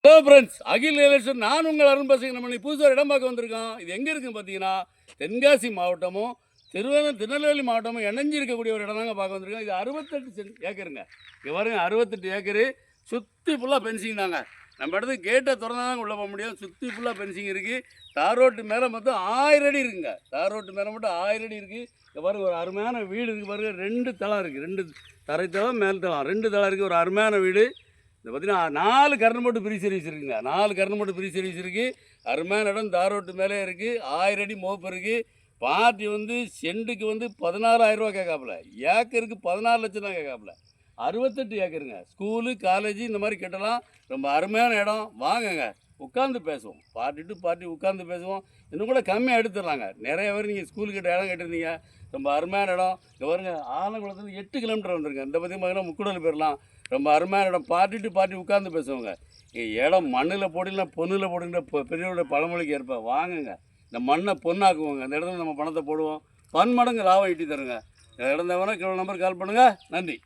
Hello friends, அகில் real நான் உங்கள் அருண் பேசுகிறேன். நம்ம இன்னைக்கு புதுசாக இடம் பார்க்க வந்திருக்கோம். இது எங்கே இருக்குன்னு பார்த்தீங்கன்னா, தென்காசி மாவட்டமும் திருநெல்வேலி மாவட்டமும் இணைஞ்சி இருக்கக்கூடிய ஒரு இடம் தாங்க பார்க்க வந்திருக்கோம். இது 68 ஏக்கருங்க. இங்கே பாருங்க, 68 ஏக்கரு சுற்றி ஃபுல்லாக பென்சிங் தாங்க. நம்ம இடத்துக்கு கேட்டை திறந்தா தாங்க உள்ளே போக முடியும். சுற்றி ஃபுல்லாக பென்சிங் இருக்குது. தார் ரோட்டு மேலே மொத்தம் 1000 அடி இருக்குங்க. தார் ரோட்டு மேலே மட்டும் 1000 அடி இருக்குது. இங்கே பாருங்க, ஒரு அருமையான வீடு இருக்குது பாருங்க. 2 தளம் இருக்குது. 2 தரைத்தளம் மேல் தளம் 2 தளம் இருக்குது. ஒரு அருமையான வீடு. இது பார்த்தீங்கன்னா 4 கரண்ட் போட்டு ஃப்ரீ சர்வீஸ் இருக்குங்க. 4 கரண்ட் போட்டு ஃப்ரீ சர்வீஸ் இருக்குது. அருமையான இடம். தார் ரோட்டு மேலே இருக்குது. 1000 அடி மோப்பு இருக்குது. பார்ட்டி சென்ட்டுக்கு 16,000 ரூபா கேட்காப்புல. ஏக்கருக்கு 14 லட்சம் தான் கேட்காப்புல. 68 ஏக்கருங்க. ஸ்கூலு காலேஜ் இந்த மாதிரி கட்டலாம். ரொம்ப அருமையான இடம். வாங்கங்க, உட்காந்து பேசுவோம். பார்ட்டி டு பார்ட்டி உட்காந்து பேசுவோம். இன்னும் கூட கம்மியாக எடுத்துடலாங்க. நிறைய பேர் நீங்கள் ஸ்கூல் கிட்ட இடம் கட்டிருந்தீங்க. ரொம்ப அருமையான இடம். இங்கே பாருங்க, ஆலங்குளத்துலேருந்து 8 கிலோமீட்டர் வந்துருங்க. இந்த பற்றி பார்த்தீங்கன்னா முக்குடல் போயிடலாம். ரொம்ப அருமையான இடம். பார்ட்டி டு பார்ட்டி உட்காந்து பேசுவோங்க. இடம் மண்ணில் போடலாம் பொண்ணில் போடுங்கிற பெரியவருடைய பழமொழிக்கு ஏற்ப வாங்குங்க. இந்த மண்ணை பொண்ணாக்குவோங்க. அந்த இடத்துல நம்ம பணத்தை போடுவோம். பன்மடங்கு லாபம் ஈட்டி தருங்க. இடம் தேவைன்னா நம்பருக்கு கால் பண்ணுங்கள். நன்றி.